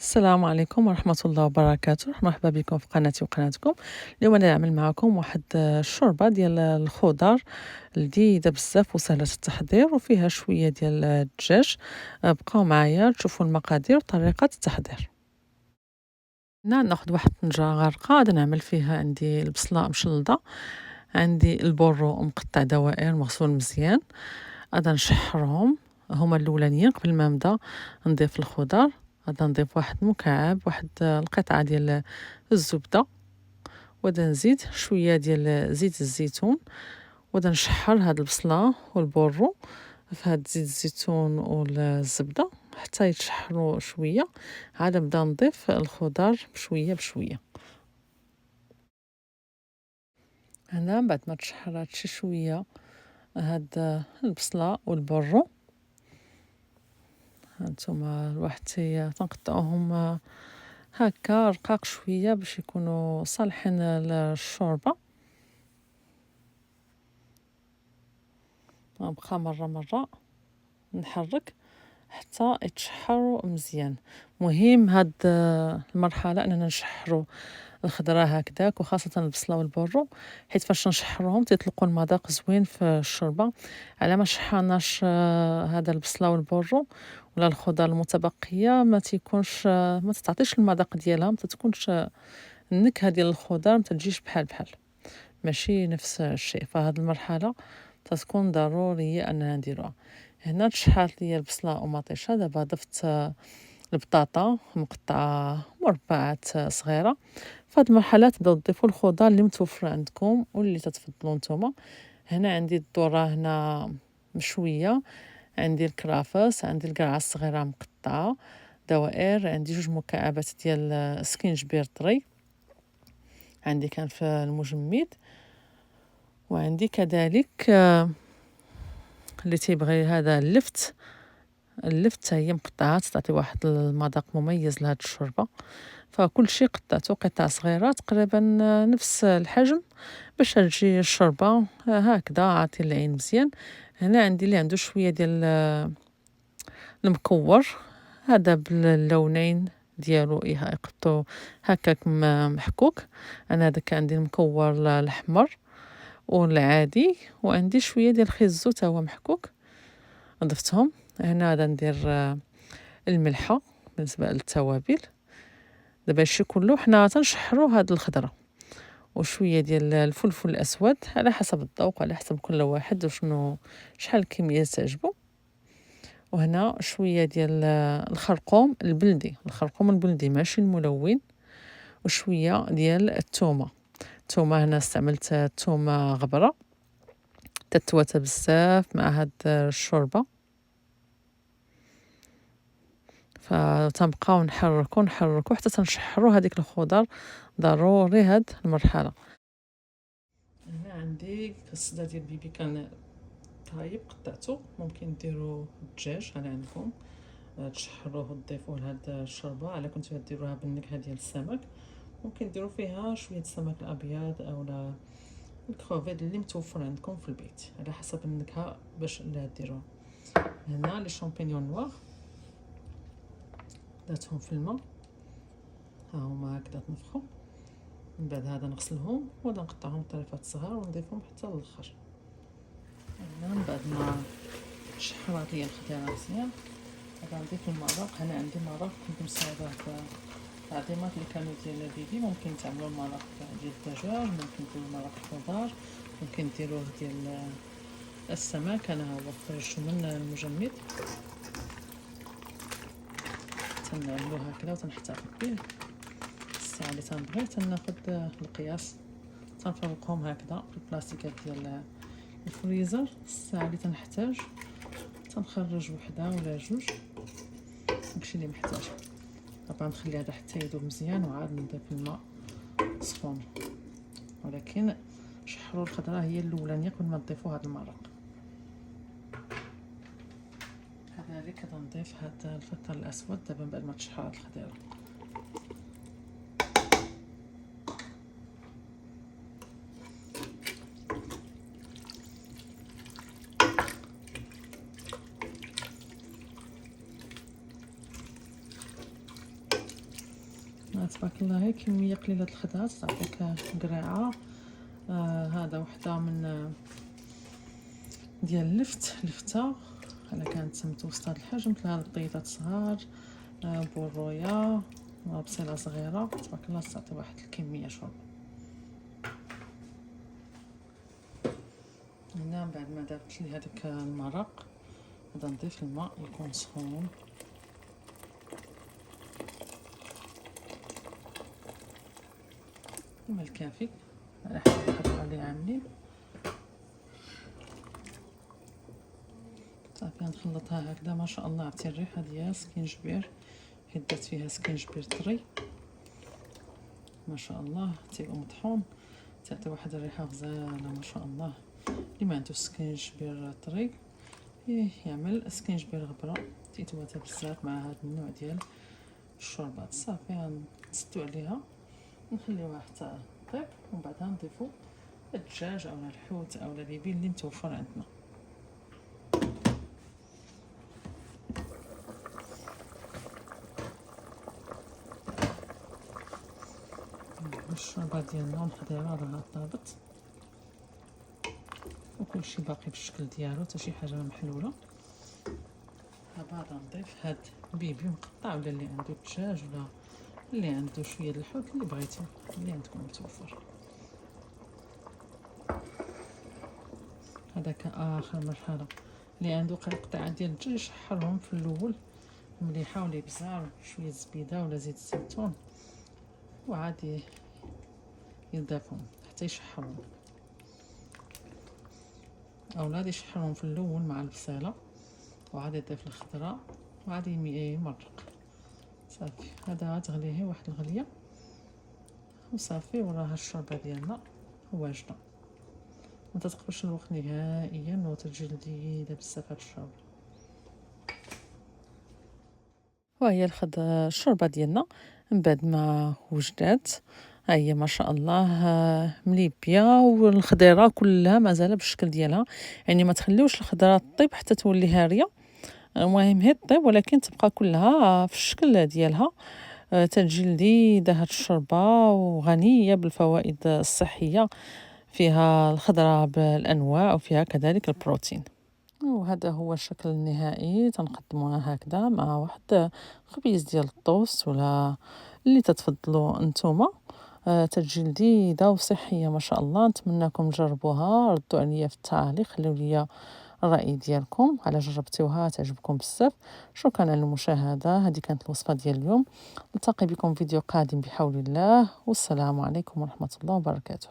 السلام عليكم ورحمة الله وبركاته، مرحبا بكم في قناتي وقناتكم. اليوم أنا نعمل معكم واحد الشوربة ديال الخضر لذيذة بزاف وسهلة التحضير وفيها شوية ديال الدجاج. بقاو معايا تشوفوا المقادير وطريقة التحضير. هنا ناخد واحد الطنجرة غارقة غادي نعمل فيها، عندي البصلة مشلضة، عندي البورو مقطع دوائر مغسول مزيان، غادا نشحرهم هما الأولانيين قبل ما نبدا نضيف الخضر. غادا نضيف واحد مكعب، واحد القطعة ديال الزبدة، وغادا نزيد شوية ديال زيت الزيتون، وغادا نشحر هاد البصلة والبورو في هاد زيت الزيتون والزبدة حتى يتشحروا شوية. عاد نبدا نضيف الخضر بشوية بشوية. هنا بعد ما تشحرات شي شوية هاد البصلة والبورو، هانتوما الواحد تنقطعوهم هكا رقاق شوية باش يكونوا صالحين للشوربة. نبقى مرة نحرك حتى يتشحروا مزيان. مهم هاد المرحلة اننا نشحروا الخضرة هكداك، وخاصة البصلة والبورو، حيت فاش نشحروهم تيطلقوا المذاق زوين في الشوربة. على ما شحرناش هذا البصلة والبورو ولا الخضر المتبقية ما تيكونش ما تتعطيش المذاق ديالها، ما تتكونش النكهة ديال الخضر ما تجيش بحال ماشي نفس الشيء. فهاد المرحلة تتكون ضرورية اننا نديروها. هنا تشحرت ليا البصلة ومطيشة، دابا ضفت البطاطا مقطعة مربعات صغيرة. فهاد المرحلة تبداو تضيفوا الخضر اللي متوفر عندكم واللي تتفضلوا نتوما. هنا عندي الذرة هنا مشوية، عندي الكرافس، عندي القرعة الصغيرة مقطعة دوائر، عندي جوج مكعبات ديال سكينجبير طري، عندي كان في المجمد، وعندي كذلك اللي تيبغي هذا اللفت هي مقطعات تعطي واحد المذاق مميز لهاد الشوربه. فكل شيء قطعته قطع صغيره تقريبا نفس الحجم باش تجي الشوربه هكذا عاطي العين مزيان. هنا عندي اللي عنده شويه ديال المكور، هذا باللونين ديالو يقطو هكاك محكوك. انا هذاك عندي المكور الاحمر والعادي، وعندي شويه ديال الخيزو تا هو محكوك ضفتهم. هنا غادا ندير الملحه بالنسبه للتوابل. دابا هادشي كله حنا تنشحروا هاد الخضره، وشويه ديال الفلفل الاسود على حسب الذوق، على حسب كل واحد وشنو شحال الكميه تعجبو. وهنا شويه ديال الخرقوم البلدي ماشي الملون، وشويه ديال الثومه. هنا استعملت ثومه غبره تتواتى بزاف مع هاد الشوربه. فتنبقاو نحركو حتى تنشحرو هذيك الخضر، ضروري هاد المرحله. هنا عندي الصدى ديال البيبي كان طايب قطعته، ممكن ديروا الدجاج على عندكم تشحروه وتضيفوه لهاد الشوربه. على كنتو ديروها بالنكهه ديال السمك ممكن ديروا فيها شويه السمك الابيض اولا الكروفيت اللي متوفر عندكم في البيت على حسب النكهه باش اللي ديروها. هنا لي شامبينيون نوار درتهم في الماء، ها هما هكذا تنفخوا. من بعد هذا نغسلهم وغادي نقطعهم طريفات صغار ونضيفهم حتى للاخر. هنا من بعد ما شحرات ليا الخضيره مزيان غادي نضيف المرق. هنا عندي مرق كنت مصايبه العظيمات اللي كانوا ديال البيبي. ممكن تعملوا المرق ديال الدجاج، ممكن ديروا مرق الخضار، ممكن ديروه ديال السمك. انا هو خرجته من المجمد تنعملو هكذا وتنحتفظ به. الساعه اللي تنبغي تناخد القياس تنفرقهم هكذا في البلاستيكات ديال الفريزر. الساعه اللي تنحتاج تنخرج وحده ولا جوج داكشي اللي محتاج. طبعا نخلي هذا حتى يذوب مزيان وعاد نضيف الماء سخون، ولكن شحروا الخضره هي الاولانيه قبل ما تضيفوا هذا المرق. كذلك غنضيف هذا الفلفل الاسود دابا بعد ما تشحرات الخضيره. تبارك الله هي كميه قليله الخضره تعطيك قريعه. هذا وحده من ديال لفته الا كانت متوسطه الحجم، مثل هاد الطيطات صغار، بورويه، بصيله صغيره، تبارك الله تعطي واحد الكميه شرب. هنا بعد ما دابت لي هذاك المرق غادي نضيف الماء يكون سخون. الماء الكافي على حسب القطعه اللي عاملين. صافي نخلطها هكذا. ما شاء الله عرفتي الريحه ديال سكينجبير، حيت درت فيها سكينجبير طري ما شاء الله تيبقى مطحون، تعطي واحد الريحه غزاله ما شاء الله. اللي ما عندوش سكينجبير طري يعمل سكينجبير غبره، تيتواتى بزاف مع هذا النوع ديال الشوربات. صافي نسدو عليها نخليوها حتى طيب، ومن بعدها نضيفو الدجاج اولا الحوت اولا البيبين اللي متوفر عندنا. الشوربه ديالنا والخضيره راه طابت وكلشي باقي بالشكل ديالو، حتى شي حاجه محلوله. دابا غادي نضيف هاد بيبي مقطع، ولا اللي عنده الدجاج ولا اللي عنده شويه د الحوت اللي بغيتي اللي عندكم متوفر. هذاك اخر مرحله. اللي عنده قطعه ديال الدجاج يشحرهم في الاول مليحه ولا بزار، شويه زبيده ولا زيت الزيتون، وعادي يضيفهم حتى يشحرهم. اولاد يشحرهم في الاول مع البصيله، وعاد يضيف الخضره، وعاد يمرق. صافي هذا تغليه واحد الغليه وصافي، وراها الشوربه ديالنا واجده. ما تتقبلش الوقت نهائيا وتجي لذيذه بزاف هاد الشوربه. وهي الشوربه ديالنا من بعد ما وجدات، ها هي ما شاء الله مليبيه، والخضيره كلها مازال بالشكل ديالها. يعني ما تخليوش الخضره طيب حتى تولي هاريه، المهم هي طيب ولكن تبقى كلها في الشكل ديالها. تجي لذيذه هاد الشوربه وغنيه بالفوائد الصحيه، فيها الخضره بالانواع وفيها كذلك البروتين. وهذا هو الشكل النهائي، تنقدموها هكذا مع واحد خبيز ديال الطوست ولا اللي تتفضلوا نتوما. تجي لذيذه وصحيه ما شاء الله. نتمنىكم تجربوها، ردوا عليا في التعليق، خليو لي الرأي ديالكم على جربتوها تعجبكم بزاف. شكرا على المشاهده، هذه كانت الوصفه ديال اليوم. نلتقي بكم فيديو قادم بحول الله، والسلام عليكم ورحمه الله وبركاته.